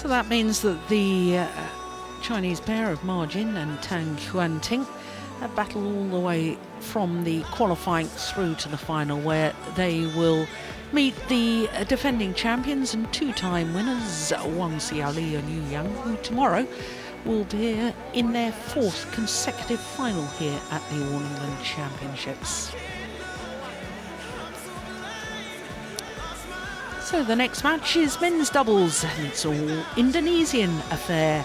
So that means that the Chinese pair of Ma Jin and Tang Xuanting have battled all the way from the qualifying through to the final, where they will meet the defending champions and two-time winners Wang Xiaoli and Yu Yang, who tomorrow will be in their fourth consecutive final here at the All England Championships. So the next match is men's doubles, and it's all Indonesian affair.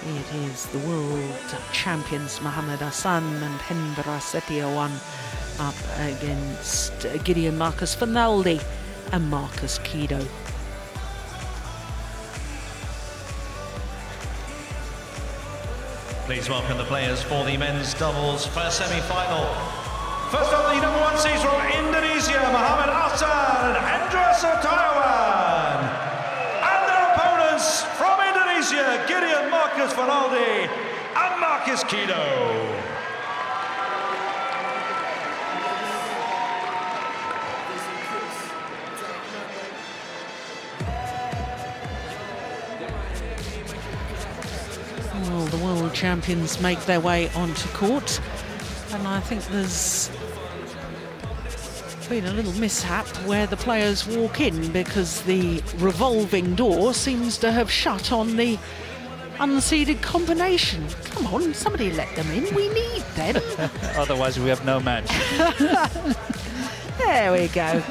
It is the world champions Muhammad Hassan and Hendra Setiawan up against Gideon Marcus Fernaldi and Marcus Kido. Please welcome the players for the men's doubles first semi-final. First up, the number one seeds from Indonesia, Muhammad Hassan and Hendra Setiawan. And their opponents from Indonesia, Gideon Marcus Fernaldi and Marcus Kido. Well, the world champions make their way onto court, and I think there's been a little mishap where the players walk in because the revolving door seems to have shut on the unseeded combination. Come on, somebody let them in, we need them. Otherwise we have no match. There we go.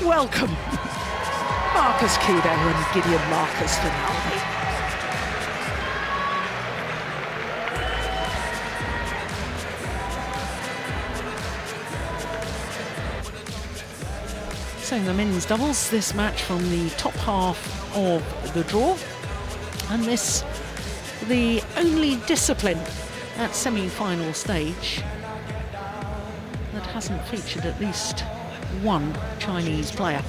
Welcome, Marcus Kido and Gideon Marcus Fernaldi. So the men's doubles, this match from the top half of the draw, and this the only discipline at semi-final stage that hasn't featured at least one Chinese player.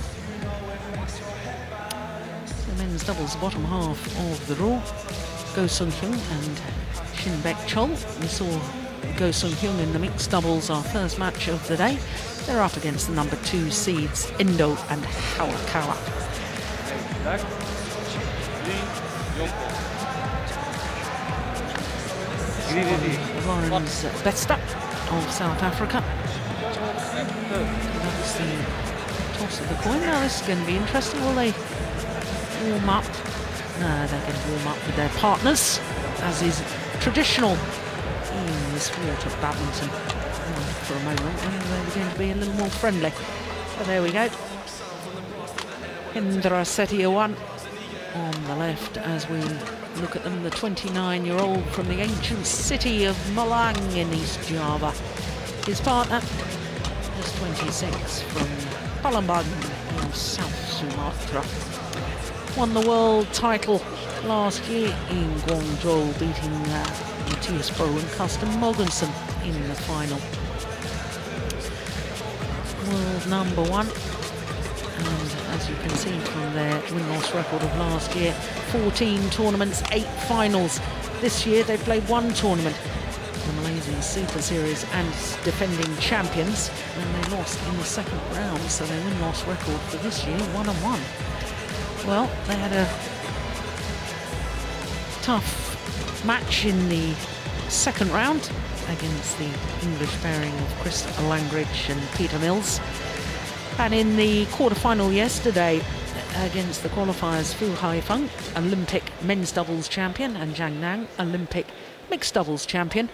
The men's doubles, bottom half of the draw, Go Sung-hyun and Shin Baek-chol. We saw Go Sung-hyun in the mixed doubles, our first match of the day. They're up against the number 2 seeds, Indo and Hawakawa. Lawrence Besta of South Africa. That's the toss of the coin. Now this is going to be interesting. Will they warm up? No, they're going to warm up with their partners, as is traditional in the sport of badminton. For a moment, and they're going to be a little more friendly. So there we go. Hendra Setiawan on the left as we look at them, the 29-year-old from the ancient city of Malang in East Java. His partner is 26 from Palembang in South Sumatra. Won the world title last year in Guangzhou, beating Matthias Bo and Carsten Mogensen in the final. World number one, and as you can see from their win-loss record of last year, 14 tournaments, 8 finals. This year they've played 1 tournament, the Malaysian Super Series, and defending champions, and they lost in the second round, so their win-loss record for this year, 1-1. Well, they had a tough match in the second round against the English pairing of Chris Langridge and Peter Mills, and in the quarter-final yesterday against the qualifiers Fu Haifeng, Olympic men's doubles champion, and Zhang Nang, Olympic mixed doubles champion,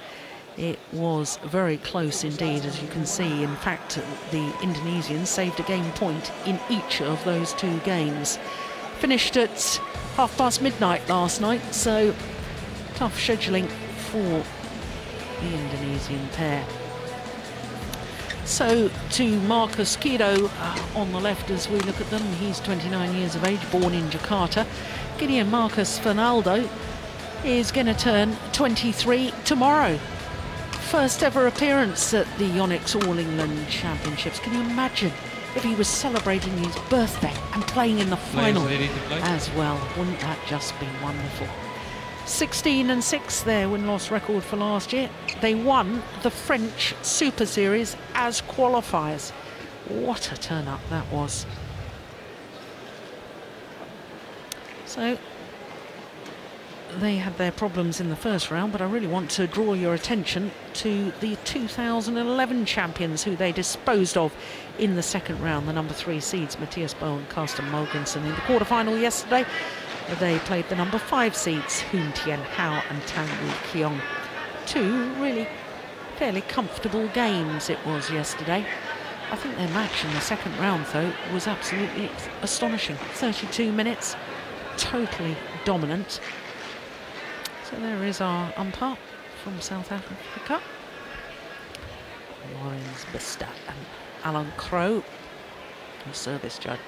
it was very close indeed, as you can see. In fact, the Indonesians saved a game point in each of those 2 games. Finished at midnight last night, so tough scheduling for the Indonesian pair. So to Marcus Kido on the left as we look at them. He's 29 years of age, born in Jakarta. Gideon Marcus Fernaldi is going to turn 23 tomorrow. First ever appearance at the Yonex All England Championships. Can you imagine if he was celebrating his birthday and playing in the final as well? Wouldn't that just be wonderful? 16-6, their win-loss record for last year. They won the French Super Series as qualifiers. What a turn-up that was. So, they had their problems in the first round, but I really want to draw your attention to the 2011 champions who they disposed of in the second round, the number 3 seeds, Matthias Boe and Carsten Mogensen. In the quarterfinal yesterday, they played the number 5 seeds, Hoon Tien Hao and Tang Woo Keong. 2 really fairly comfortable games it was yesterday. I think their match in the second round, though, was absolutely astonishing. 32 minutes, totally dominant. So there is our umpire from South Africa. Lawrence Bista and Alan Crow, the service judge.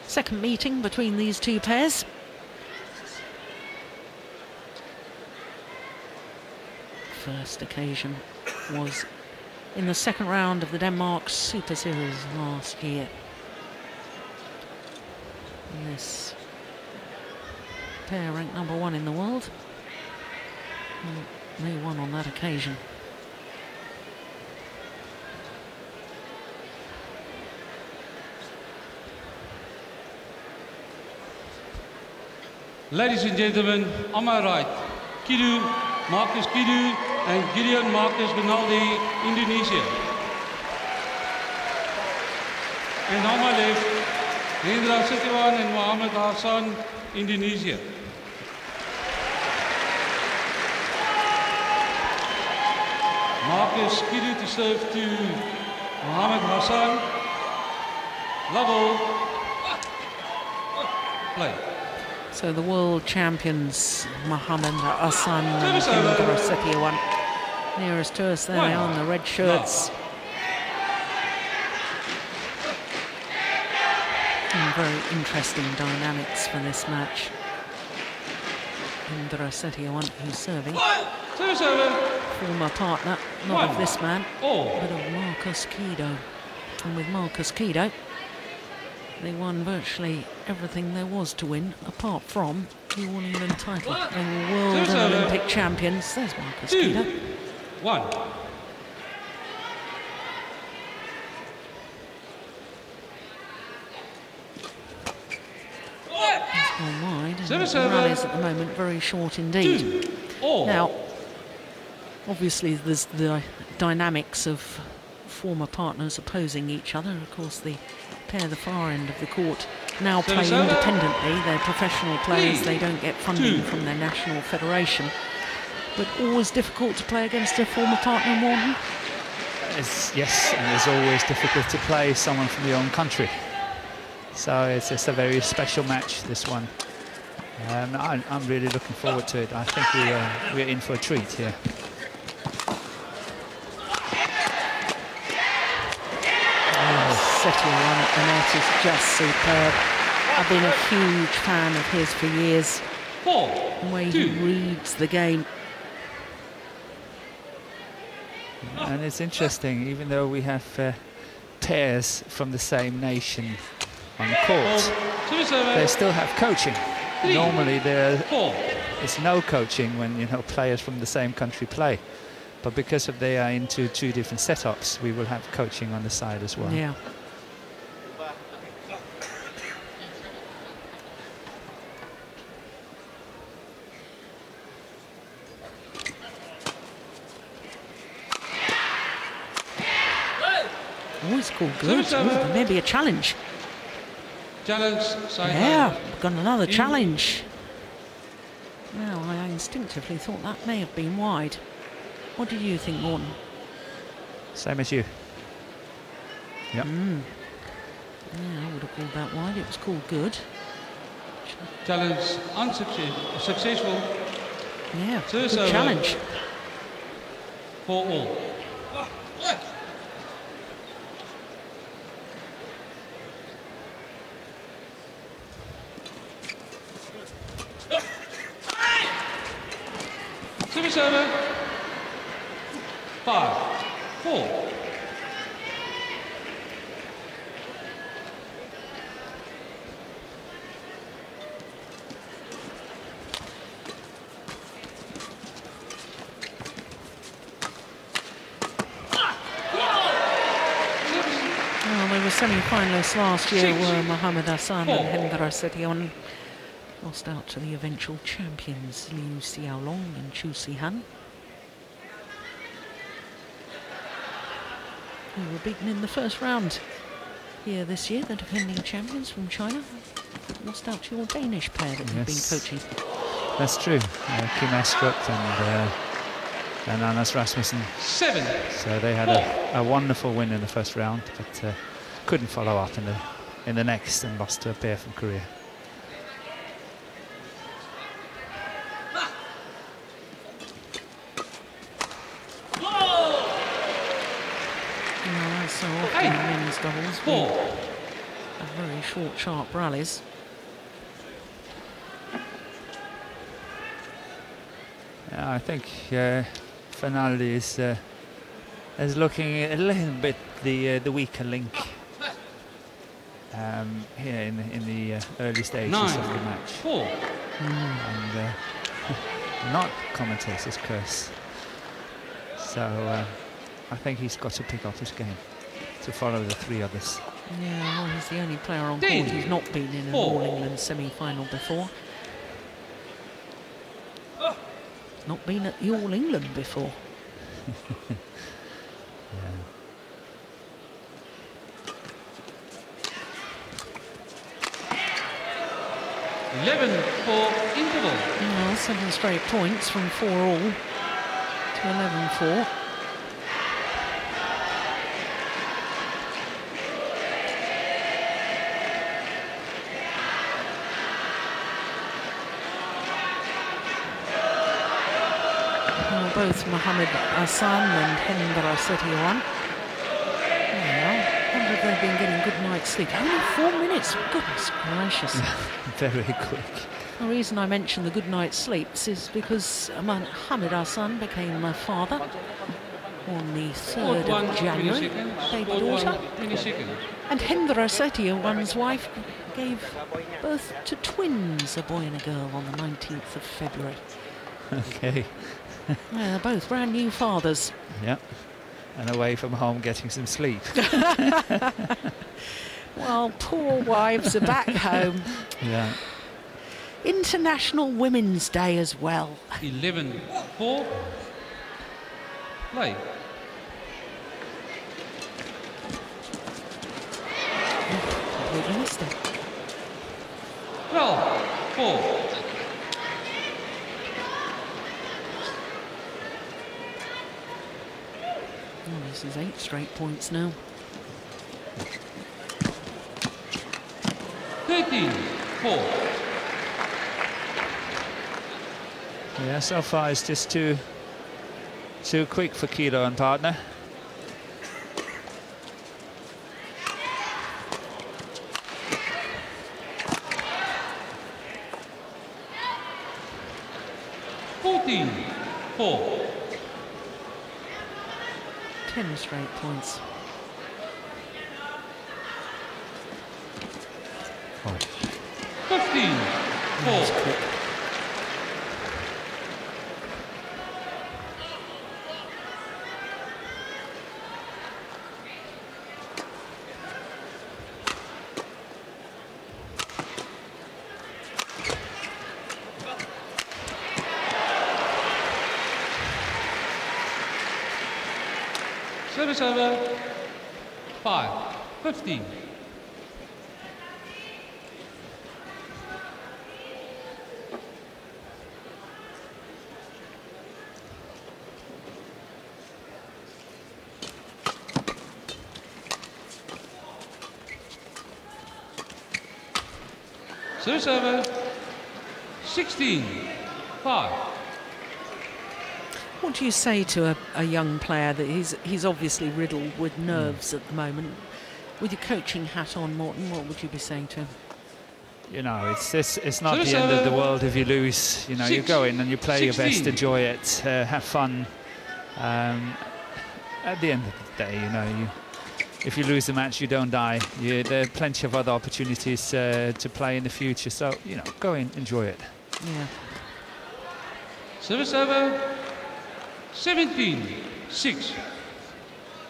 Second meeting between these two pairs. First occasion was in the second round of the Denmark Super Series last year. And this pair ranked number 1 in the world. And they won on that occasion. Ladies and gentlemen, on my right, Marcus Kidu and Gideon Marcus Rinaldi, Indonesia. And on my left, Hendra Setiawan and Mohammed Hassan, Indonesia. Marcus Kidu to serve to Mohammed Hassan. Level. Play. So the world champions, Mohammed Hassan and Hendra Setiawan, nearest to us, there they are in the red shirts. And very interesting dynamics for this match. Hendra Setiawan, who's serving, former partner, not of this man, but of Marcus Kido. And with Marcus Kido, they won virtually everything there was to win, apart from the All England title. They were world and Olympic champions. There's Marcus Kido. 1. He's gone wide, and the run is at the moment very short indeed. Now, obviously there's the dynamics of former partners opposing each other. Of course, the pair the far end of the court now play independently. They're professional players. They don't get funding from their national federation. But always difficult to play against a former partner, Morton. Yes, and it's always difficult to play someone from your own country. So it's just a very special match, this one. I'm really looking forward to it. I think we're in for a treat here. Setiawan at the net is just superb. I've been a huge fan of his for years. The way he reads the game. And it's interesting, even though we have pairs from the same nation on the court, they still have coaching. Normally it's no coaching when players from the same country play. But because of they are into 2 different setups, we will have coaching on the side as well. Yeah. Always called good. Ooh, maybe a challenge. Yeah, got another challenge. Now, I instinctively thought that may have been wide. What do you think, Morton? Same as you. Yep. Yeah, I would have called that wide. It was called good. Challenge unsuccessful. Yeah, good challenge. 4-all. Service over. 5-4. were semi-finalists last year were Mohammed Hassan and Hendra Setiawan. Lost out to the eventual champions Liu Xiaolong and Chu Sihan, who were beaten in the first round here this year. The defending champions from China lost out to your Danish pair that you've been coaching. That's true. Kim Astrup and Anders Rasmussen. 7. So they had a wonderful win in the first round, but couldn't follow up in the next and lost to a pair from Korea. So often in men's doubles, we have very short, sharp rallies. Yeah, I think Fernaldi is looking a little bit the weaker link here in the early stages of the match. 4. And not commentator's curse. So I think he's got to pick up his game to follow the three others. Yeah, well, he's the only player on court who's not been in an All-England semi-final before. Not been at the All-England before. Yeah. for interval. Well, 7 straight points from 4-all to 11-4. Both Mohammed Hassan and Hendra Setiawan. I wonder if they've been getting good night's sleep. Only 4 minutes, goodness gracious. Very quick. The reason I mention the good night's sleeps is because Mohammed Hassan became a father on the 3rd of January, baby daughter. And Hendra Setiawan's wife gave birth to twins, a boy and a girl, on the 19th of February. Okay. Yeah, both brand new fathers. Yeah, and away from home getting some sleep. Well, poor wives are back home. Yeah. International Women's Day as well. 11-4. Play. Completely missed it. 12-4. Oh, this is 8 straight points now. 13-4. Yeah, so far it's just too quick for Kilo and partner. Four. 10 straight points. Oh. 15-4. Service over. 5-15. Service over. 16-5. What do you say to a young player that he's obviously riddled with nerves at the moment? With your coaching hat on, Morten, what would you be saying to him? You know, it's not the end of the world if you lose. You know, you go in and you play your best, enjoy it, have fun. At the end of the day, you know, if you lose the match, you don't die. There are plenty of other opportunities to play in the future. So, you know, go in, enjoy it. Yeah. Service over. 17-6.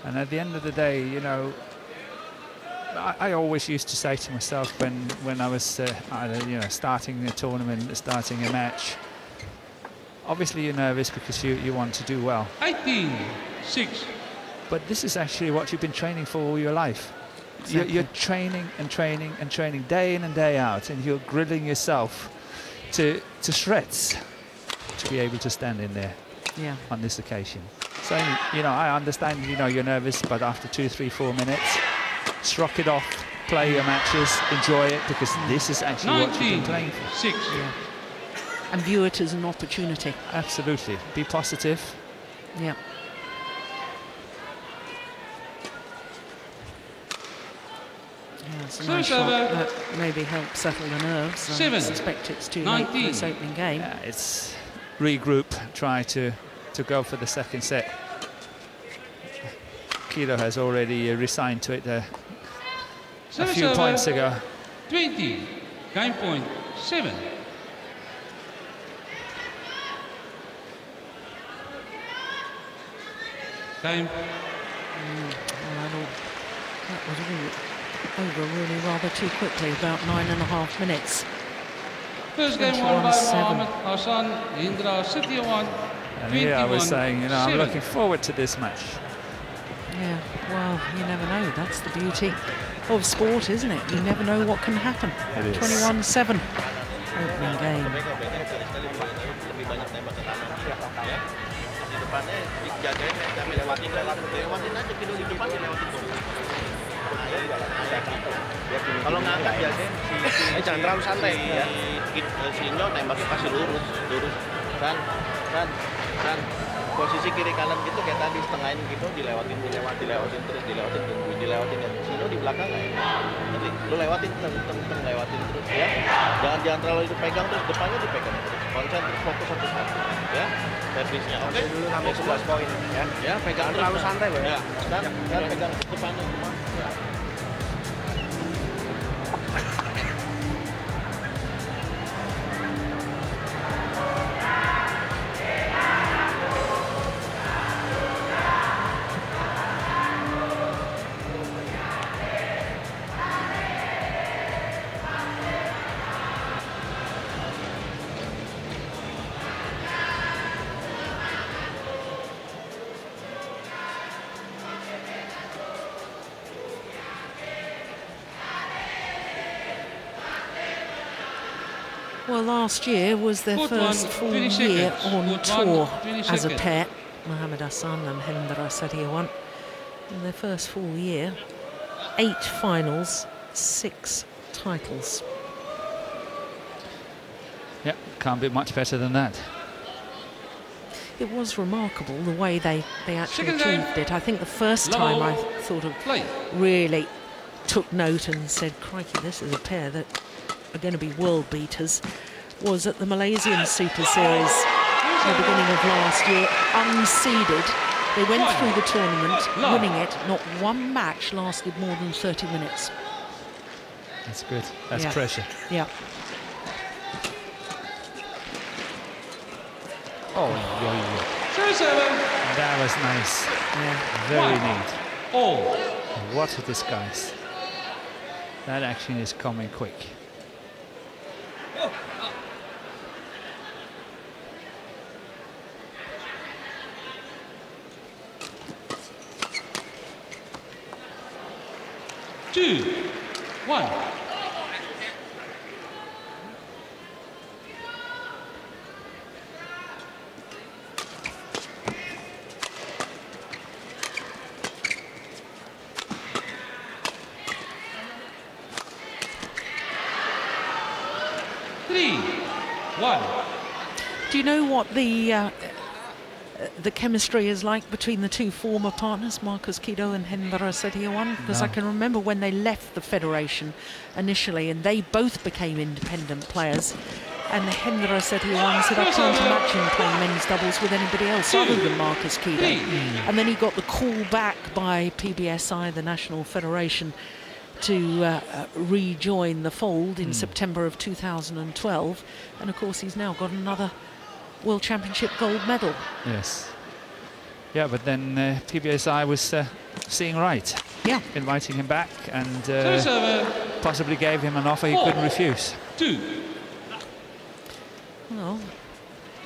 And at the end of the day, you know, I always used to say to myself when I was starting a tournament, starting a match, obviously you're nervous because you want to do well. 18-6. But this is actually what you've been training for all your life. Exactly. You're training and training and training day in and day out, and you're grilling yourself to shreds to be able to stand in there on this occasion. So, I understand, you're nervous, but after 2, 3, 4 minutes, just rock it off, play your matches, enjoy it, because this is actually what you've been playing for. 6. Yeah. And view it as an opportunity. Absolutely. Be positive. Yeah. Yeah, it's a nice shot that maybe helps settle the nerves. I suspect it's too late for this opening game. Yeah, it's regroup, try to go for the second set. Kido has already resigned to it a few points ago. 20, game point 7. Game. That was all over really rather too quickly, about 9.5 minutes. First game won by Mohammed Hassan, Indra Setiawan. And here I was saying, I'm looking forward to this match. Yeah, well, you never know. That's the beauty of sport, isn't it? You never know what can happen. It is. 21-7 opening game. Kalau ngangkat biasanya jangan terlalu santai ya. Si Indo nembaknya pasti lurus kan posisi kiri kanan gitu kayak tadi setengahin gitu dilewatin terus tungguin ya. Si Indo di belakang nanti lu lewatin terus ya. Jangan terlalu dipegang terus, depannya dipegang terus. Konsentrasi fokus satu-satu ya. Servisnya oke. Dulu 11 poin ya. Ya, pegang terlalu santai loh ya. Dan pegang depannya semua. Ya. Well, last year was their first full year on tour as a pair, Mohammed Hassan and Hendra Setiawan. In their first full year, 8 finals, 6 titles. Yeah, can't be much better than that. It was remarkable the way they actually achieved it. I think the first time I sort of really took note and said, crikey, this is a pair that are going to be world beaters, was at the Malaysian Super Series at the beginning of last year, unseeded. They went through the tournament, winning it. Not one match lasted more than 30 minutes. That's good. That's pressure. Yeah. Oh, that was nice. Yeah. Very neat. Oh. What a disguise. That action is coming quick. Two, 1. Three, 1. Do you know what the chemistry is like between the two former partners, Marcus Kido and Hendra Setiawan? Because I can remember when they left the federation initially and they both became independent players, and Hendra Setiawan said, I can't imagine playing men's doubles with anybody else other than Marcus Kido. And then he got the call back by PBSI, the National Federation, to rejoin the fold in September of 2012, and of course he's now got another World Championship gold medal. Yes. Yeah, but then PBSI was seeing right. inviting him back, and possibly gave him an offer he couldn't refuse. 2. Well,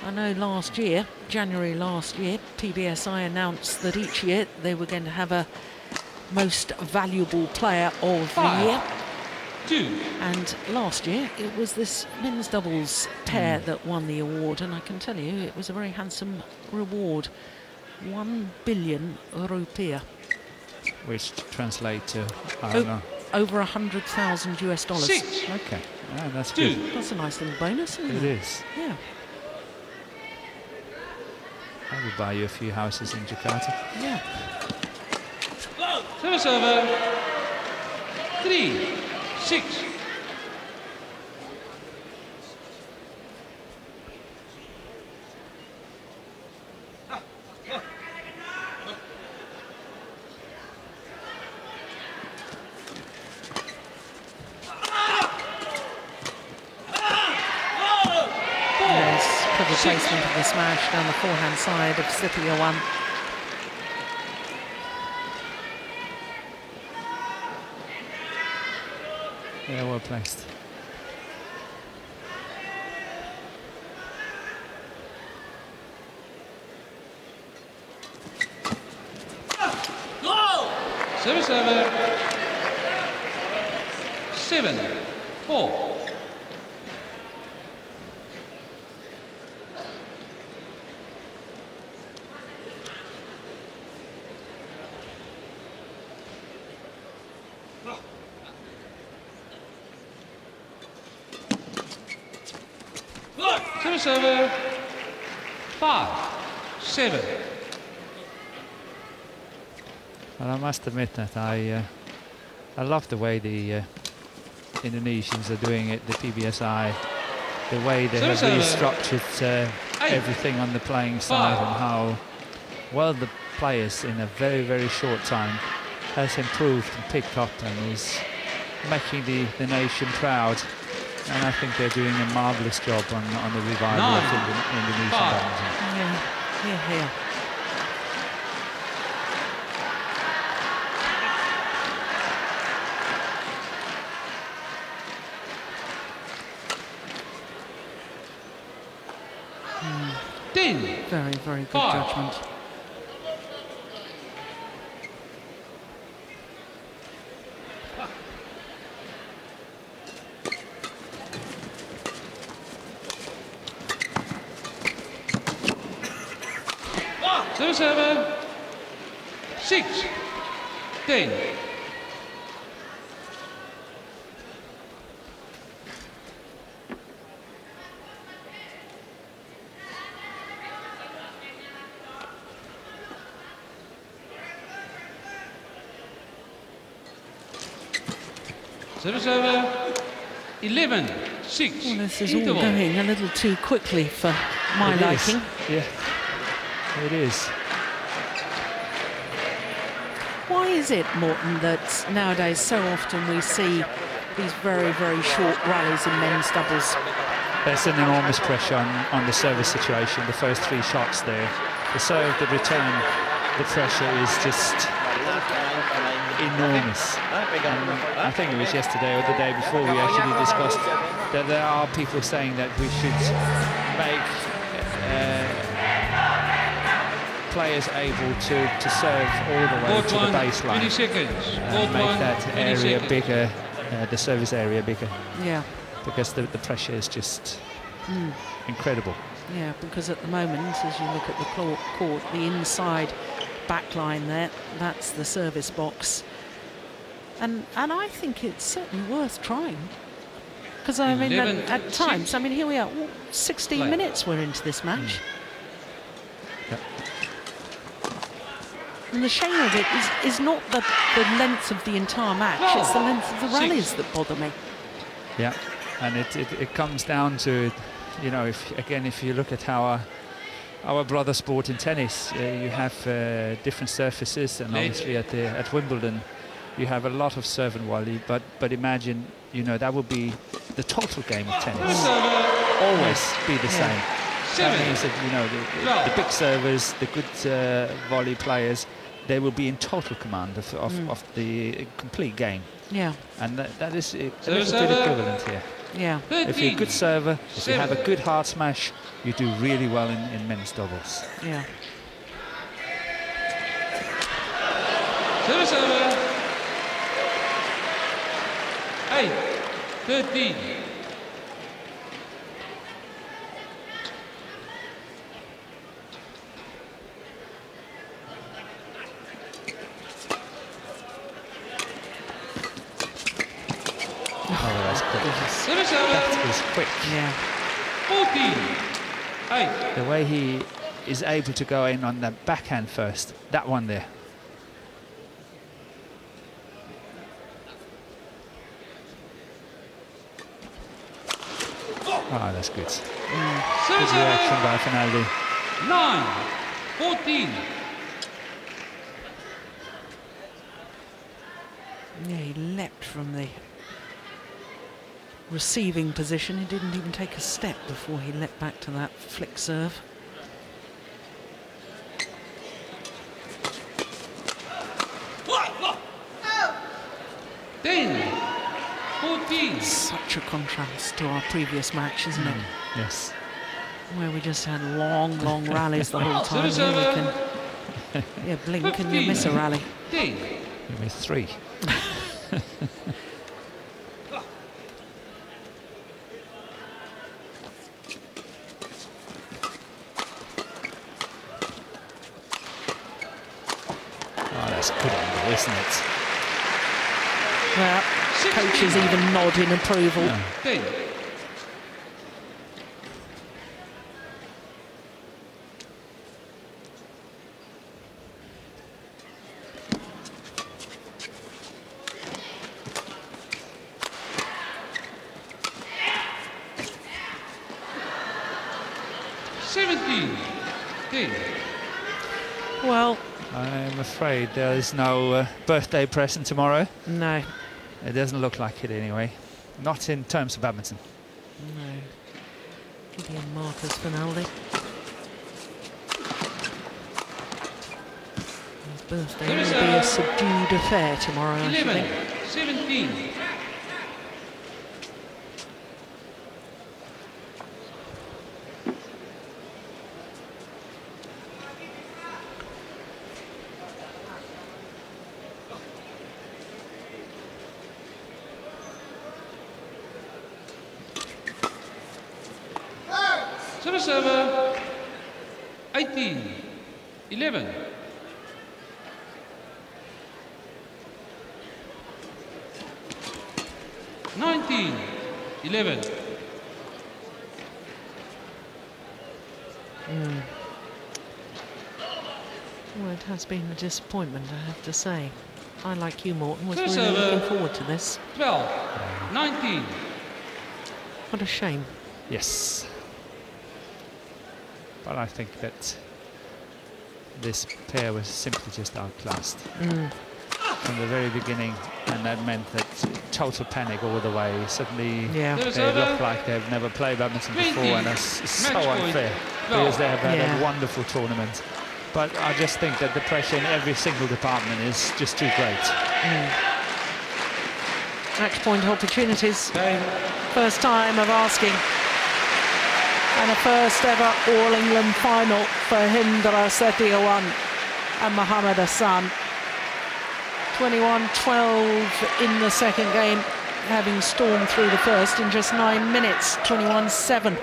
I know last year, January last year, PBSI announced that each year they were going to have a most valuable player of the year. 2. And last year it was this men's doubles pair that won the award, and I can tell you it was a very handsome reward. 1 billion rupiah. Which translate to, I don't know. Over $100,000 US. 6. Okay, that's 2. good. That's a nice little bonus, isn't it? It is. Yeah. I would buy you a few houses in Jakarta. Yeah. Service over. 3. 6. Clever placement of the smash down the forehand side of Sithia 1. Yeah, well placed. Service over. 7. 4. Service over. 5. 7. Well, I must admit that I love the way the Indonesians are doing it, the PBSI, the way they have restructured everything on the playing side, and how well the players in a very, very short time has improved and picked up and is making the nation proud. And I think they're doing a marvellous job on the revival of Indonesian badminton. Yeah, here. Very, very good judgment. Service over. 6. 10. Service over. 11. 6. Well, this is all going a little too quickly for my liking. Yeah, it is. Why is it, Morton, that nowadays so often we see these very, very short rallies in men's doubles? There's an enormous pressure on the service situation. The first 3 shots there, the serve, the return, the pressure is just enormous. And I think it was yesterday or the day before we actually discussed that there are people saying that we should make players able to serve all the way to the baseline. 20 seconds. And make that area bigger, the service area bigger. Yeah. Because the pressure is just incredible. Yeah, because at the moment, as you look at the court, the inside back line there, that's the service box. And I think it's certainly worth trying. Because, I mean, at times, I mean, here we are, 16 minutes we're into this match. Yep. And the shame of it is not the length of the entire match, it's the length of the rallies that bother me. Yeah, and it comes down to, you know, if you look at our brother sport in tennis, you have different surfaces, and obviously at Wimbledon you have a lot of serve and volley, but imagine, you know, that would be the total game of tennis. Always be the same. That means that, you know, the big servers, the good volley players, they will be in total command of the complete game. Yeah. And that is a little bit equivalent here. Yeah. If you're a good server, if you have a good hard smash, you do really well in men's doubles. Yeah. Server. 8-13. Oh, that's quick. Server. That is quick. Yeah. 14-8. The way he is able to go in on the backhand first, that one there. Oh, that's good. Good reaction by Finaldi. 9-14. Yeah, he leapt from the receiving position. He didn't even take a step before he leapt back to that flick serve. Such a contrast to our previous match, isn't it? Yes. Where we just had long, long rallies the whole time. Here we can, blink and you miss a rally. You missed 3. Oh, that's good angle, isn't it? Well, coaches even nod in approval. Yeah. Well, I'm afraid there is no birthday present tomorrow. no. It doesn't look like it anyway. Not in terms of badminton. No. Gideon Marcus Finaldi. His birthday will be a subdued affair tomorrow, I should think. 11-17. Server 18-11. Well, it has been a disappointment, I have to say. I, like you, Morton, was really looking forward to this. 12-19. What a shame. Yes. But I think that this pair was simply just outclassed from the very beginning, and that meant that total panic all the way. Suddenly they look like they've never played badminton before, and that's so unfair because they have had a wonderful tournament. But I just think that the pressure in every single department is just too great. Match point opportunities. First time of asking. And a first ever All-England final for Hindra Setiawan and Mohammed Hassan. 21-12 in the second game, having stormed through the first in just 9 minutes. 21-7.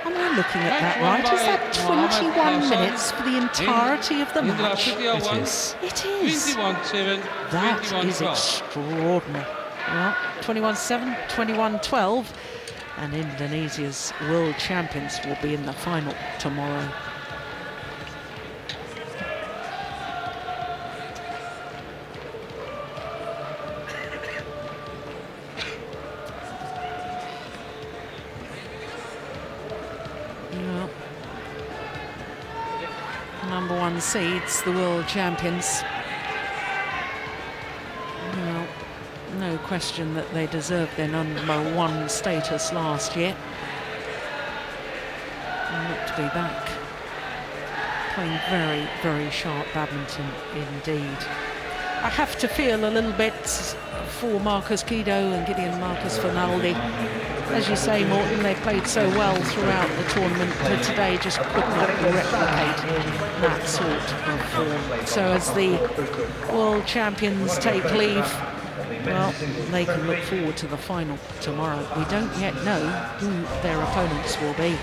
Am I looking at that right? Is that 21 minutes for the entirety of the match? It is. It is. 21-7. That is extraordinary. Well, 21-7, 21-12. And Indonesia's world champions will be in the final tomorrow. Well, number 1 seeds, the world champions. Well, no question that they deserved their number 1 status last year. And look to be back playing very, very sharp badminton indeed. I have to feel a little bit for Marcus Kido and Gideon Marcus Fernaldi. As you say, Morton, they played so well throughout the tournament, but today just could not replicate that sort of form. So as the world champions take leave, well, they can look forward to the final tomorrow. We don't yet know who their opponents will be.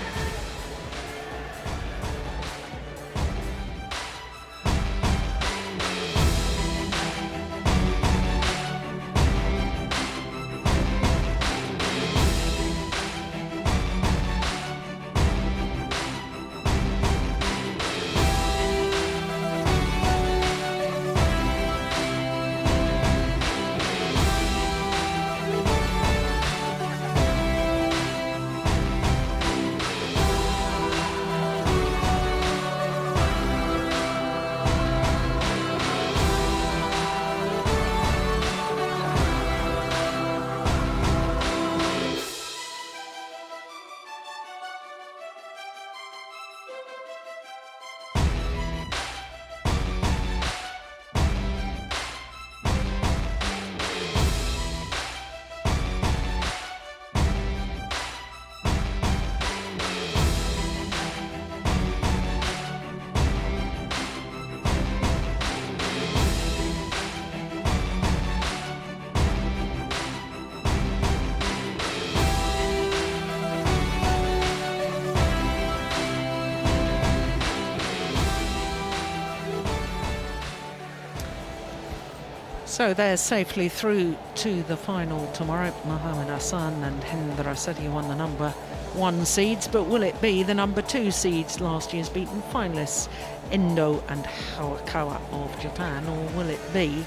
So they're safely through to the final tomorrow. Mohammed Hassan and Hendra Sethi won the number 1 seeds, but will it be the number 2 seeds, last year's beaten finalists Endo and Hawakawa of Japan, or will it be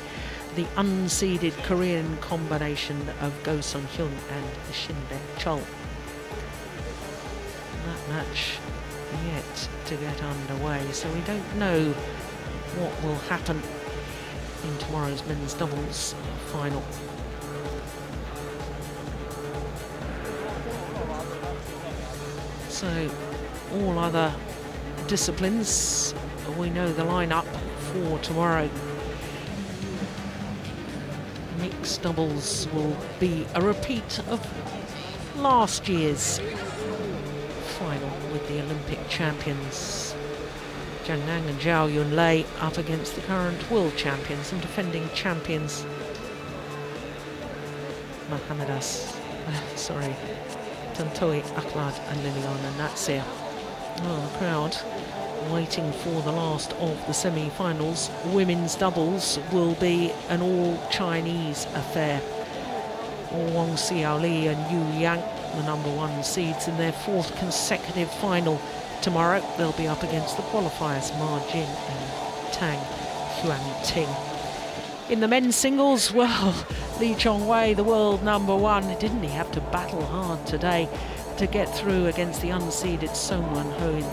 the unseeded Korean combination of Go Sung-hyun and Shinbe Chol? That match yet to get underway, so we don't know what will happen in tomorrow's men's doubles final. So all other disciplines, we know the lineup for tomorrow. Mixed doubles will be a repeat of last year's final with the Olympic champions Zhang Nang and Zhao Yunlei up against the current world champions and defending champions Tantoy Akhlad and Liliana Natsir. Oh, the crowd waiting for the last of the semi-finals. Women's doubles will be an all-Chinese affair. Wang Xiaoli and Yu Yang, the number 1 seeds, in their 4th consecutive final. Tomorrow they'll be up against the qualifiers Ma Jing and Tang Huangting. In the men's singles, well, Lee Chong-wei, the world number 1, didn't he have to battle hard today to get through against the unseeded Song Wan-ho in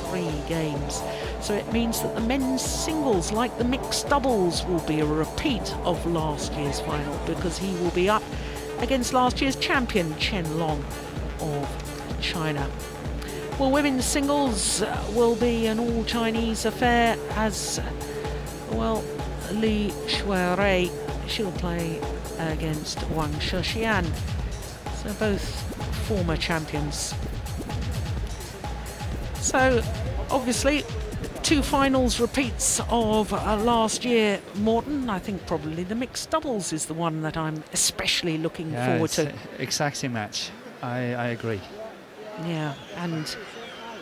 3 games. So it means that the men's singles, like the mixed doubles, will be a repeat of last year's final, because he will be up against last year's champion Chen Long of China. Well, women's singles will be an all-Chinese affair as, well, Li Shuai, she'll play against Wang Shexian. So both former champions. So, obviously, 2 finals repeats of last year. Morton, I think probably the mixed doubles is the one that I'm especially looking forward to. Exacting match. I agree. Yeah, and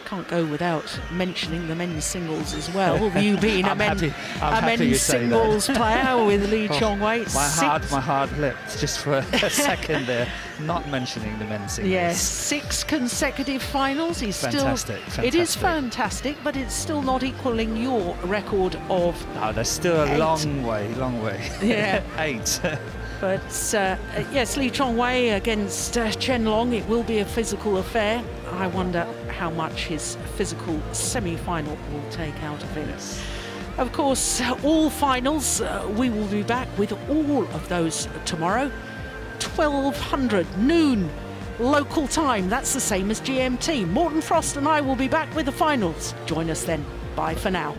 can't go without mentioning the men's singles as well. You being a men's singles player with Lee Chong-wei. My heart leapt just for a second there, not mentioning the men's singles. Yes, 6 consecutive finals. He's fantastic. It is fantastic, but it's still not equaling your record of. No, there's still a 8. long way. Yeah, 8. But yes, Lee Chong-wei against Chen Long. It will be a physical affair. I wonder how much his physical semi-final will take out of it. Yes. Of course, all finals, we will be back with all of those tomorrow. 1200 noon local time. That's the same as GMT. Morten Frost and I will be back with the finals. Join us then. Bye for now.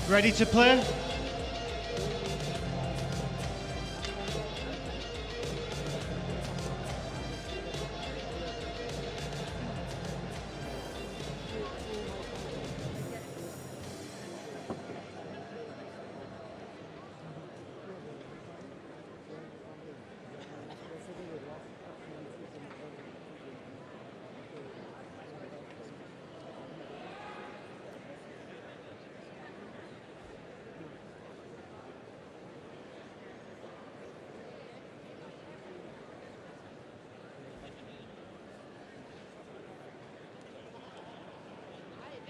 Ready to play?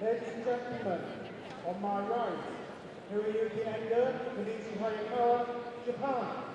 Ladies and gentlemen, on my right, who are you, Japan, Japan.